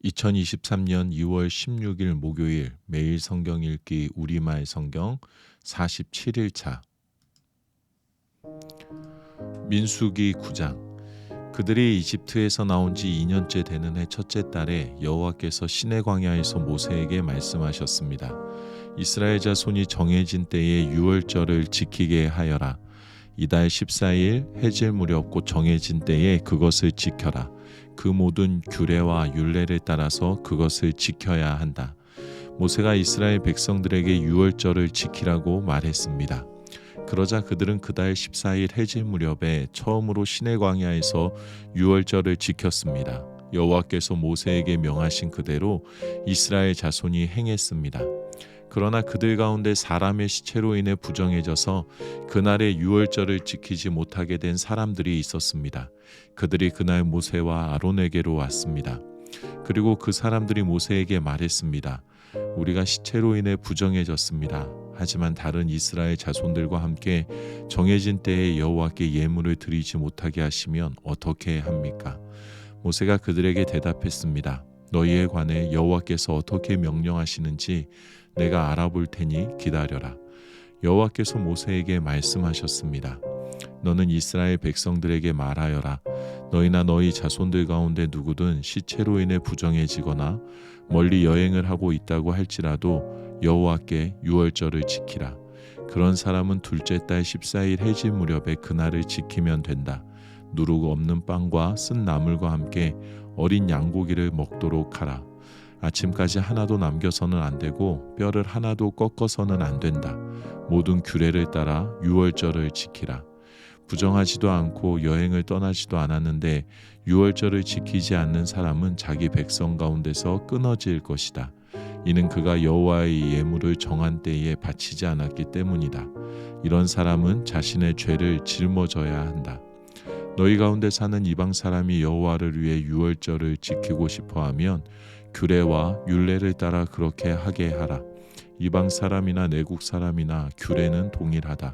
2023년 2월 16일 목요일 매일 성경 읽기 우리말 성경 47일차 민수기 9장. 그들이 이집트에서 나온 지 2년째 되는 해 첫째 달에 여호와께서 시내 광야에서 모세에게 말씀하셨습니다. 이스라엘 자손이 정해진 때에 유월절을 지키게 하여라. 이달 14일 해질 무렵 곧 정해진 때에 그것을 지켜라. 그 모든 규례와 율례를 따라서 그것을 지켜야 한다. 모세가 이스라엘 백성들에게 유월절을 지키라고 말했습니다. 그러자 그들은 그달 14일 해질 무렵에 처음으로 시내 광야에서 유월절을 지켰습니다. 여호와께서 모세에게 명하신 그대로 이스라엘 자손이 행했습니다. 그러나 그들 가운데 사람의 시체로 인해 부정해져서 그날의 유월절을 지키지 못하게 된 사람들이 있었습니다. 그들이 그날 모세와 아론에게로 왔습니다. 그리고 그 사람들이 모세에게 말했습니다. 우리가 시체로 인해 부정해졌습니다. 하지만 다른 이스라엘 자손들과 함께 정해진 때에 여호와께 예물을 드리지 못하게 하시면 어떻게 합니까? 모세가 그들에게 대답했습니다. 너희에 관해 여호와께서 어떻게 명령하시는지 내가 알아볼 테니 기다려라. 여호와께서 모세에게 말씀하셨습니다. 너는 이스라엘 백성들에게 말하여라. 너희나 너희 자손들 가운데 누구든 시체로 인해 부정해지거나 멀리 여행을 하고 있다고 할지라도 여호와께 유월절을 지키라. 그런 사람은 둘째 달 14일 해질 무렵에 그날을 지키면 된다. 누룩 없는 빵과 쓴 나물과 함께 어린 양고기를 먹도록 하라. 아침까지 하나도 남겨서는 안 되고 뼈를 하나도 꺾어서는 안 된다. 모든 규례를 따라 유월절을 지키라. 부정하지도 않고 여행을 떠나지도 않았는데 유월절을 지키지 않는 사람은 자기 백성 가운데서 끊어질 것이다. 이는 그가 여호와의 예물을 정한 때에 바치지 않았기 때문이다. 이런 사람은 자신의 죄를 짊어져야 한다. 너희 가운데 사는 이방 사람이 여호와를 위해 유월절을 지키고 싶어하면 규례와 율례를 따라 그렇게 하게 하라. 이방 사람이나 내국 사람이나 규례는 동일하다.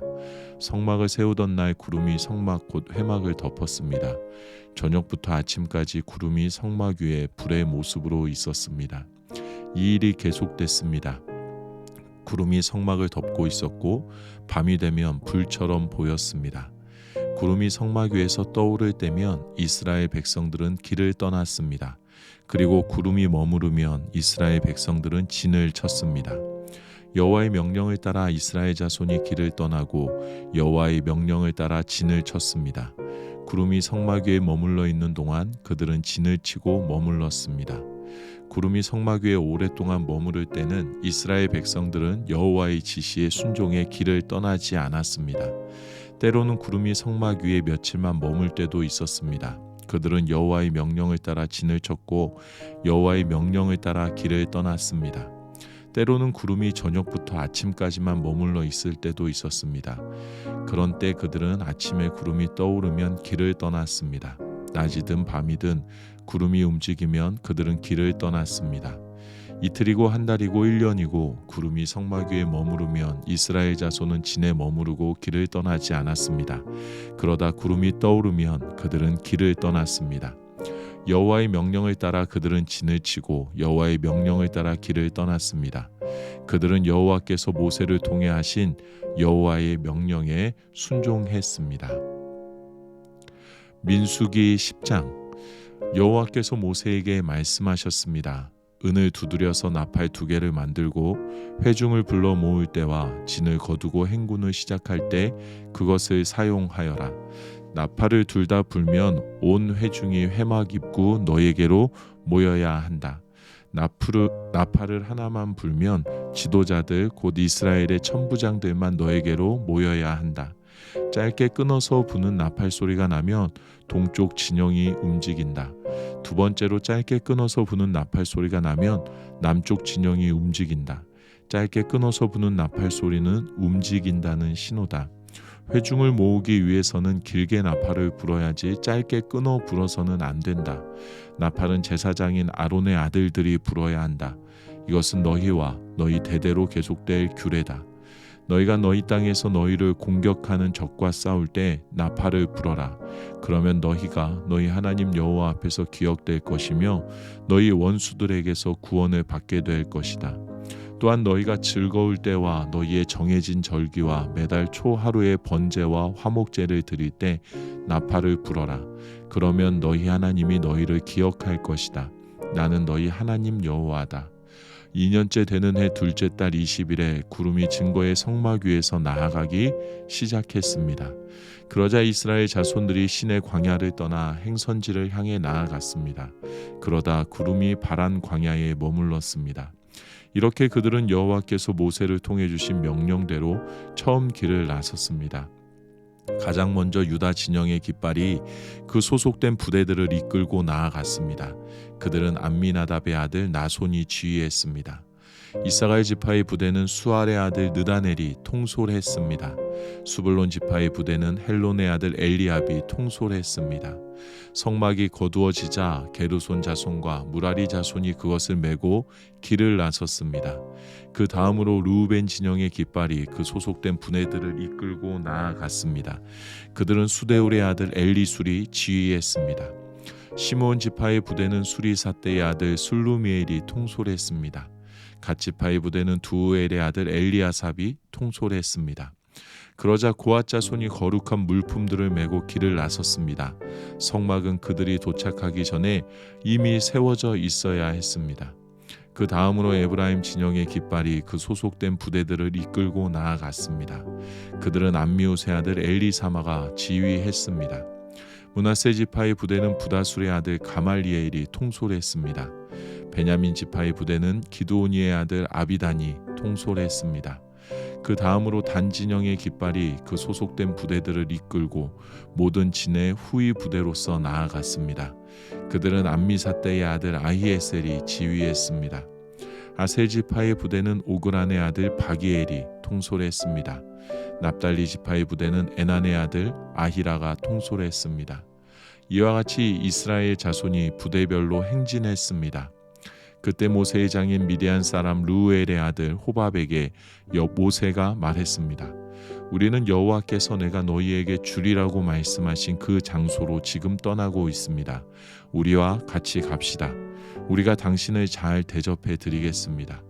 성막을 세우던 날 구름이 성막 곧 회막을 덮었습니다. 저녁부터 아침까지 구름이 성막 위에 불의 모습으로 있었습니다. 이 일이 계속됐습니다. 구름이 성막을 덮고 있었고 밤이 되면 불처럼 보였습니다. 구름이 성막 위에서 떠오를 때면 이스라엘 백성들은 길을 떠났습니다. 그리고 구름이 머무르면 이스라엘 백성들은 진을 쳤습니다. 여호와의 명령을 따라 이스라엘 자손이 길을 떠나고 여호와의 명령을 따라 진을 쳤습니다. 구름이 성막 위에 머물러 있는 동안 그들은 진을 치고 머물렀습니다. 구름이 성막 위에 오랫동안 머무를 때는 이스라엘 백성들은 여호와의 지시에 순종해 길을 떠나지 않았습니다. 때로는 구름이 성막 위에 며칠만 머물 때도 있었습니다. 그들은 여호와의 명령을 따라 진을 쳤고 여호와의 명령을 따라 길을 떠났습니다. 때로는 구름이 저녁부터 아침까지만 머물러 있을 때도 있었습니다. 그런 때 그들은 아침에 구름이 떠오르면 길을 떠났습니다. 낮이든 밤이든 구름이 움직이면 그들은 길을 떠났습니다. 이틀이고 한 달이고 1년이고 구름이 성막 위에 머무르면 이스라엘 자손은 진에 머무르고 길을 떠나지 않았습니다. 그러다 구름이 떠오르면 그들은 길을 떠났습니다. 여호와의 명령을 따라 그들은 진을 치고 여호와의 명령을 따라 길을 떠났습니다. 그들은 여호와께서 모세를 통해 하신 여호와의 명령에 순종했습니다. 민수기 10장. 여호와께서 모세에게 말씀하셨습니다. 은을 두드려서 나팔 2개를 만들고 회중을 불러 모을 때와 진을 거두고 행군을 시작할 때 그것을 사용하여라. 나팔을 둘 다 불면 온 회중이 회막 입구 너에게로 모여야 한다. 나팔을 하나만 불면 지도자들 곧 이스라엘의 천부장들만 너에게로 모여야 한다. 짧게 끊어서 부는 나팔 소리가 나면 동쪽 진영이 움직인다. 두 번째로 짧게 끊어서 부는 나팔 소리가 나면 남쪽 진영이 움직인다. 짧게 끊어서 부는 나팔 소리는 움직인다는 신호다. 회중을 모으기 위해서는 길게 나팔을 불어야지 짧게 끊어 불어서는 안 된다. 나팔은 제사장인 아론의 아들들이 불어야 한다. 이것은 너희와 너희 대대로 계속될 규례다. 너희가 너희 땅에서 너희를 공격하는 적과 싸울 때 나팔을 불어라. 그러면 너희가 너희 하나님 여호와 앞에서 기억될 것이며 너희 원수들에게서 구원을 받게 될 것이다. 또한 너희가 즐거울 때와 너희의 정해진 절기와 매달 초 하루의 번제와 화목제를 드릴 때 나팔을 불어라. 그러면 너희 하나님이 너희를 기억할 것이다. 나는 너희 하나님 여호와다. 2년째 되는 해 둘째 달 20일에 구름이 증거의 성막 위에서 나아가기 시작했습니다. 그러자 이스라엘 자손들이 시내 광야를 떠나 행선지를 향해 나아갔습니다. 그러다 구름이 바란 광야에 머물렀습니다. 이렇게 그들은 여호와께서 모세를 통해 주신 명령대로 처음 길을 나섰습니다. 가장 먼저 유다 진영의 깃발이 그 소속된 부대들을 이끌고 나아갔습니다. 그들은 암미나답의 아들 나손이 지휘했습니다. 이사갈 지파의 부대는 수알의 아들 느다넬이 통솔했습니다. 수불론 지파의 부대는 헬론의 아들 엘리압이 통솔했습니다. 성막이 거두어지자 게르손 자손과 무라리 자손이 그것을 메고 길을 나섰습니다. 그 다음으로 르우벤 진영의 깃발이 그 소속된 부대들을 이끌고 나아갔습니다. 그들은 수데울의 아들 엘리술이 지휘했습니다. 시므온 지파의 부대는 수리사떼의 아들 술루미엘이 통솔했습니다. 갓 지파의 부대는 두우엘의 아들 엘리아삽이 통솔했습니다. 그러자 고앗 자손이 거룩한 물품들을 메고 길을 나섰습니다. 성막은 그들이 도착하기 전에 이미 세워져 있어야 했습니다. 그 다음으로 에브라임 진영의 깃발이 그 소속된 부대들을 이끌고 나아갔습니다. 그들은 암미우스의 아들 엘리사마가 지휘했습니다. 므낫세 지파의 부대는 부다술의 아들 가말리엘이 통솔했습니다. 베냐민 지파의 부대는 기드오니의 아들 아비단이 통솔했습니다. 그 다음으로 단 진영의 깃발이 그 소속된 부대들을 이끌고 모든 진의 후위 부대로서 나아갔습니다. 그들은 암미사떼의 아들 아히에셀이 지휘했습니다. 아셀 지파의 부대는 오그란의 아들 바기엘이 통솔했습니다. 납달리 지파의 부대는 에난의 아들 아히라가 통솔했습니다. 이와 같이 이스라엘 자손이 부대별로 행진했습니다. 그때 모세의 장인 미디안 사람 르우엘의 아들 호밥에게 모세가 말했습니다. 우리는 여호와께서 내가 너희에게 주리라고 말씀하신 그 장소로 지금 떠나고 있습니다. 우리와 같이 갑시다. 우리가 당신을 잘 대접해 드리겠습니다.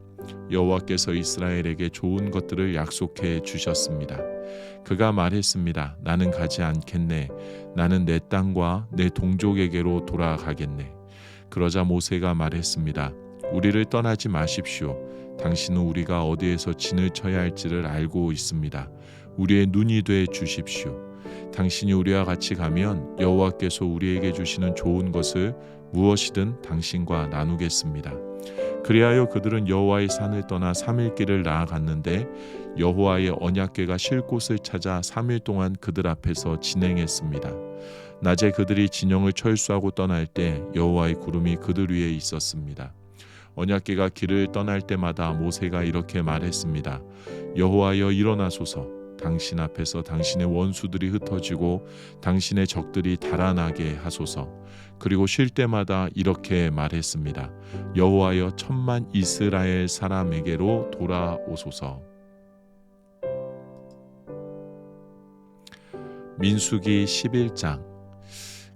여호와께서 이스라엘에게 좋은 것들을 약속해 주셨습니다. 그가 말했습니다. 나는 가지 않겠네. 나는 내 땅과 내 동족에게로 돌아가겠네. 그러자 모세가 말했습니다. 우리를 떠나지 마십시오. 당신은 우리가 어디에서 진을 쳐야 할지를 알고 있습니다. 우리의 눈이 돼 주십시오. 당신이 우리와 같이 가면 여호와께서 우리에게 주시는 좋은 것을 무엇이든 당신과 나누겠습니다. 그리하여 그들은 여호와의 산을 떠나 3일 길을 나아갔는데 여호와의 언약궤가 실 곳을 찾아 3일 동안 그들 앞에서 진행했습니다. 낮에 그들이 진영을 철수하고 떠날 때 여호와의 구름이 그들 위에 있었습니다. 언약궤가 길을 떠날 때마다 모세가 이렇게 말했습니다. 여호와여 일어나소서. 당신 앞에서 당신의 원수들이 흩어지고 당신의 적들이 달아나게 하소서. 그리고 쉴 때마다 이렇게 말했습니다. 여호와여 천만 이스라엘 사람에게로 돌아오소서. 민수기 11장.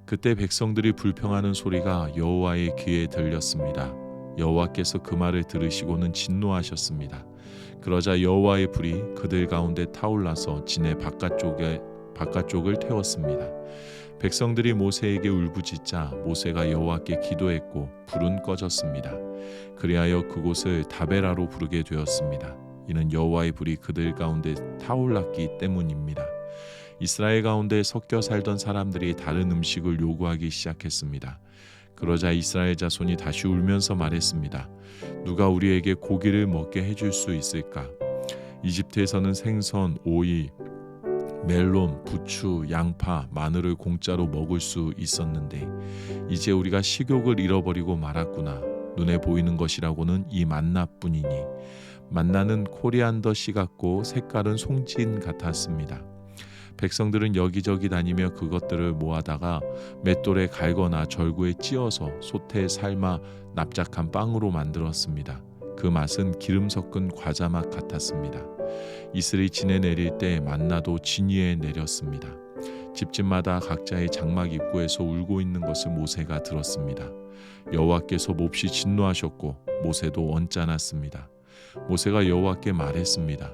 그때 백성들이 불평하는 소리가 여호와의 귀에 들렸습니다. 여호와께서 그 말을 들으시고는 진노하셨습니다. 그러자 여호와의 불이 그들 가운데 타올라서 진의 바깥쪽을 태웠습니다. 백성들이 모세에게 울부짖자 모세가 여호와께 기도했고 불은 꺼졌습니다. 그리하여 그곳을 다베라로 부르게 되었습니다. 이는 여호와의 불이 그들 가운데 타올랐기 때문입니다. 이스라엘 가운데 섞여 살던 사람들이 다른 음식을 요구하기 시작했습니다. 그러자 이스라엘 자손이 다시 울면서 말했습니다. 누가 우리에게 고기를 먹게 해줄 수 있을까? 이집트에서는 생선, 오이, 멜론, 부추, 양파, 마늘을 공짜로 먹을 수 있었는데 이제 우리가 식욕을 잃어버리고 말았구나. 눈에 보이는 것이라고는 이 만나뿐이니 만나는 코리안더 씨 같고 색깔은 송진 같았습니다. 백성들은 여기저기 다니며 그것들을 모아다가 맷돌에 갈거나 절구에 찧어서 솥에 삶아 납작한 빵으로 만들었습니다. 그 맛은 기름 섞은 과자 맛 같았습니다. 이슬이 진에 내릴 때 만나도 진 위에 내렸습니다. 집집마다 각자의 장막 입구에서 울고 있는 것을 모세가 들었습니다. 여호와께서 몹시 진노하셨고 모세도 언짢았습니다. 모세가 여호와께 말했습니다.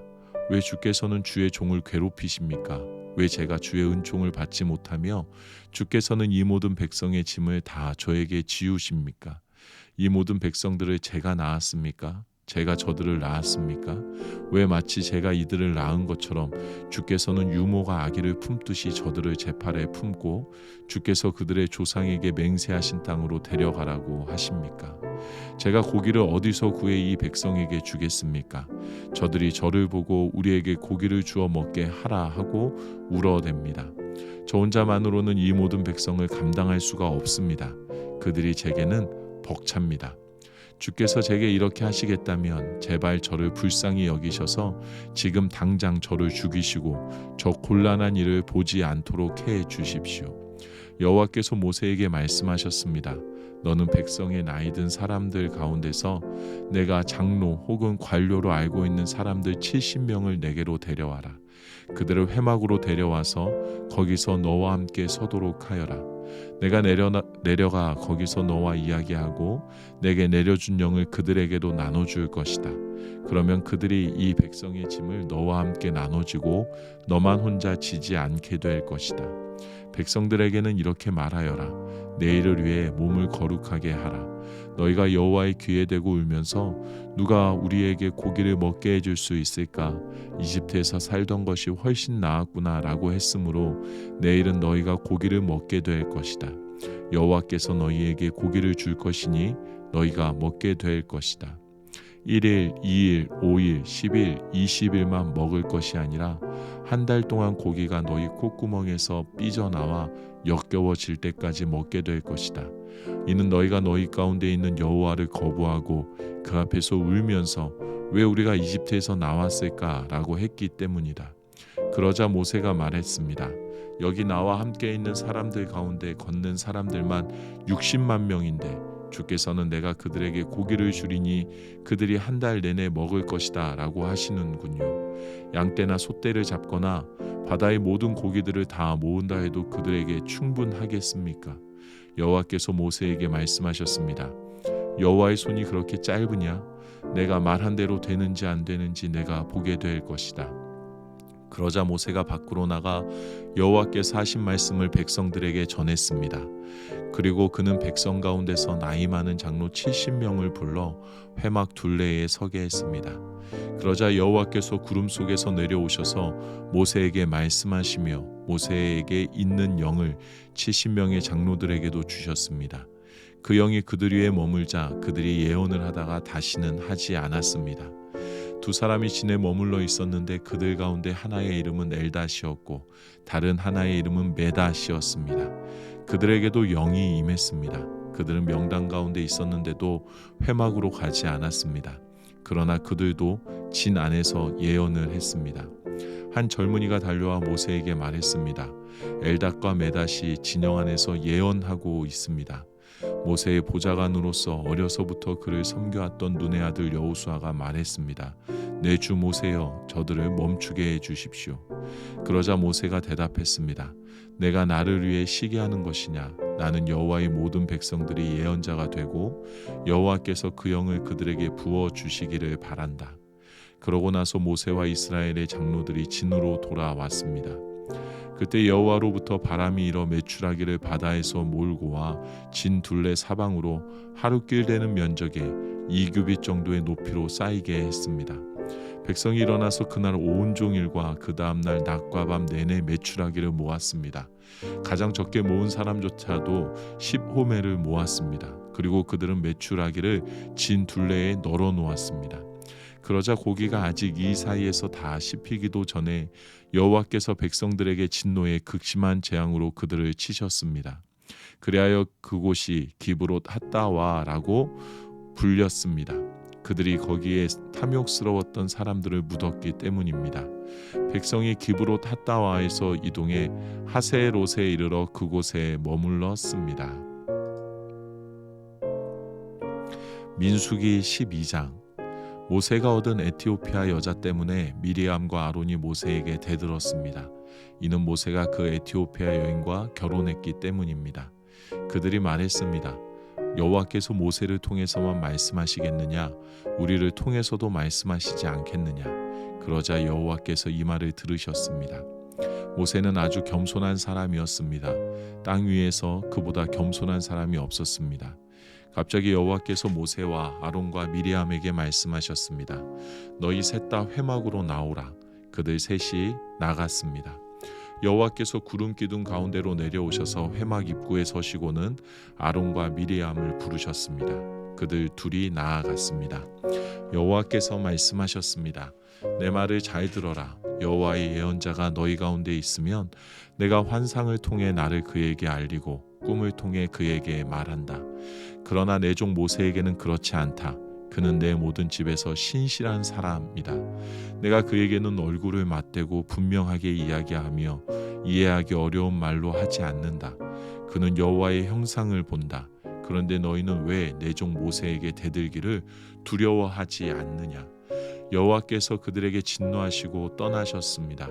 왜 주께서는 주의 종을 괴롭히십니까? 왜 제가 주의 은총을 받지 못하며 주께서는 이 모든 백성의 짐을 다 저에게 지우십니까? 이 모든 백성들을 제가 낳았습니까? 제가 저들을 낳았습니까? 왜 마치 제가 이들을 낳은 것처럼 주께서는 유모가 아기를 품듯이 저들을 제 팔에 품고 주께서 그들의 조상에게 맹세하신 땅으로 데려가라고 하십니까? 제가 고기를 어디서 구해 이 백성에게 주겠습니까? 저들이 저를 보고 우리에게 고기를 주어 먹게 하라 하고 울어댑니다. 저 혼자만으로는 이 모든 백성을 감당할 수가 없습니다. 그들이 제게는 벅찹니다. 주께서 제게 이렇게 하시겠다면 제발 저를 불쌍히 여기셔서 지금 당장 저를 죽이시고 저 곤란한 일을 보지 않도록 해 주십시오. 여호와께서 모세에게 말씀하셨습니다. 너는 백성의 나이든 사람들 가운데서 내가 장로 혹은 관료로 알고 있는 사람들 70명을 내게로 데려와라. 그들을 회막으로 데려와서 거기서 너와 함께 서도록 하여라. 내가 내려가 거기서 너와 이야기하고 내게 내려준 영을 그들에게도 나눠줄 것이다. 그러면 그들이 이 백성의 짐을 너와 함께 나눠지고 너만 혼자 지지 않게 될 것이다. 백성들에게는 이렇게 말하여라. 내일을 위해 몸을 거룩하게 하라. 너희가 여호와의 귀에 대고 울면서 누가 우리에게 고기를 먹게 해줄 수 있을까? 이집트에서 살던 것이 훨씬 나았구나 라고 했으므로 내일은 너희가 고기를 먹게 될 것이다. 여호와께서 너희에게 고기를 줄 것이니 너희가 먹게 될 것이다. 1일, 2일, 5일, 10일, 20일만 먹을 것이 아니라 한 달 동안 고기가 너희 콧구멍에서 삐져나와 역겨워질 때까지 먹게 될 것이다. 이는 너희가 너희 가운데 있는 여호와를 거부하고 그 앞에서 울면서 왜 우리가 이집트에서 나왔을까? 라고 했기 때문이다. 그러자 모세가 말했습니다. 여기 나와 함께 있는 사람들 가운데 걷는 사람들만 60만 명인데 주께서는 내가 그들에게 고기를 주리니 그들이 한 달 내내 먹을 것이다 라고 하시는군요. 양떼나 소떼를 잡거나 바다의 모든 고기들을 다 모은다 해도 그들에게 충분하겠습니까? 여호와께서 모세에게 말씀하셨습니다. 여호와의 손이 그렇게 짧으냐? 내가 말한 대로 되는지 안 되는지 내가 보게 될 것이다. 그러자 모세가 밖으로 나가 여호와께서 하신 말씀을 백성들에게 전했습니다. 그리고 그는 백성 가운데서 나이 많은 장로 70명을 불러 회막 둘레에 서게 했습니다. 그러자 여호와께서 구름 속에서 내려오셔서 모세에게 말씀하시며 모세에게 있는 영을 70명의 장로들에게도 주셨습니다. 그 영이 그들 위에 머물자 그들이 예언을 하다가 다시는 하지 않았습니다. 두 사람이 진에 머물러 있었는데 그들 가운데 하나의 이름은 엘닷이었고 다른 하나의 이름은 메닷이었습니다. 그들에게도 영이 임했습니다. 그들은 명당 가운데 있었는데도 회막으로 가지 않았습니다. 그러나 그들도 진 안에서 예언을 했습니다. 한 젊은이가 달려와 모세에게 말했습니다. 엘닷과 메닷이 진영 안에서 예언하고 있습니다. 모세의 보좌관으로서 어려서부터 그를 섬겨왔던 눈의 아들 여호수아가 말했습니다. 내 주 모세여 저들을 멈추게 해주십시오. 그러자 모세가 대답했습니다. 내가 나를 위해 시기하는 것이냐? 나는 여호와의 모든 백성들이 예언자가 되고 여호와께서 그 영을 그들에게 부어 주시기를 바란다. 그러고 나서 모세와 이스라엘의 장로들이 진으로 돌아왔습니다. 그때 여호와로부터 바람이 일어 메추라기를 바다에서 몰고 와 진 둘레 사방으로 하루길 되는 면적에 2규빗 정도의 높이로 쌓이게 했습니다. 백성이 일어나서 그날 온종일과 그 다음날 낮과 밤 내내 메추라기를 모았습니다. 가장 적게 모은 사람조차도 10호멜을 모았습니다. 그리고 그들은 메추라기를 진 둘레에 널어 놓았습니다. 그러자 고기가 아직 이 사이에서 다 씹히기도 전에 여호와께서 백성들에게 진노의 극심한 재앙으로 그들을 치셨습니다. 그리하여 그곳이 기브롯 핫다와라고 불렸습니다. 그들이 거기에 탐욕스러웠던 사람들을 묻었기 때문입니다. 백성이 기브롯 핫다와에서 이동해 하세롯에 이르러 그곳에 머물렀습니다. 민수기 12장. 모세가 얻은 에티오피아 여자 때문에 미리암과 아론이 모세에게 대들었습니다. 이는 모세가 그 에티오피아 여인과 결혼했기 때문입니다. 그들이 말했습니다. 여호와께서 모세를 통해서만 말씀하시겠느냐? 우리를 통해서도 말씀하시지 않겠느냐? 그러자 여호와께서 이 말을 들으셨습니다. 모세는 아주 겸손한 사람이었습니다. 땅 위에서 그보다 겸손한 사람이 없었습니다. 갑자기 여호와께서 모세와 아론과 미리암에게 말씀하셨습니다. 너희 셋 다 회막으로 나오라. 그들 셋이 나갔습니다. 여호와께서 구름 기둥 가운데로 내려오셔서 회막 입구에 서시고는 아론과 미리암을 부르셨습니다. 그들 둘이 나아갔습니다. 여호와께서 말씀하셨습니다. 내 말을 잘 들어라. 여호와의 예언자가 너희 가운데 있으면 내가 환상을 통해 나를 그에게 알리고 꿈을 통해 그에게 말한다. 그러나 내 종 모세에게는 그렇지 않다. 그는 내 모든 집에서 신실한 사람이다. 내가 그에게는 얼굴을 맞대고 분명하게 이야기하며 이해하기 어려운 말로 하지 않는다. 그는 여호와의 형상을 본다. 그런데 너희는 왜 내 종 모세에게 대들기를 두려워하지 않느냐? 여호와께서 그들에게 진노하시고 떠나셨습니다.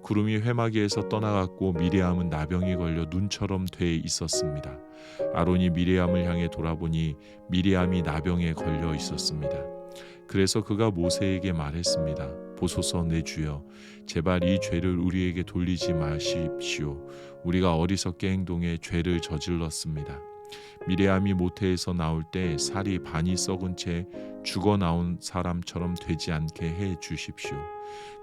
구름이 회막 위에서 떠나갔고 미리암은 나병이 걸려 눈처럼 돼 있었습니다. 아론이 미리암을 향해 돌아보니 미리암이 나병에 걸려 있었습니다. 그래서 그가 모세에게 말했습니다. 보소서 내 주여, 제발 이 죄를 우리에게 돌리지 마십시오. 우리가 어리석게 행동해 죄를 저질렀습니다. 미리암이 모태에서 나올 때 살이 반이 썩은 채 죽어 나온 사람처럼 되지 않게 해 주십시오.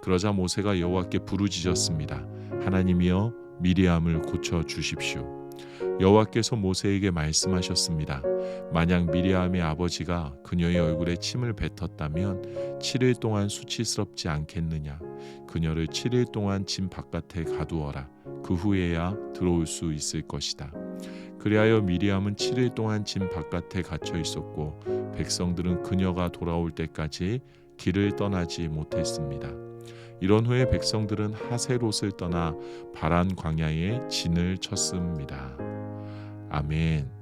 그러자 모세가 여호와께 부르짖었습니다. 하나님이여, 미리암을 고쳐 주십시오. 여호와께서 모세에게 말씀하셨습니다. 만약 미리암의 아버지가 그녀의 얼굴에 침을 뱉었다면 7일 동안 수치스럽지 않겠느냐? 그녀를 7일 동안 진 바깥에 가두어라. 그 후에야 들어올 수 있을 것이다. 그리하여 미리암은 7일 동안 진 바깥에 갇혀 있었고 백성들은 그녀가 돌아올 때까지 길을 떠나지 못했습니다. 이런 후에 백성들은 하세롯을 떠나 바란 광야에 진을 쳤습니다. 아멘.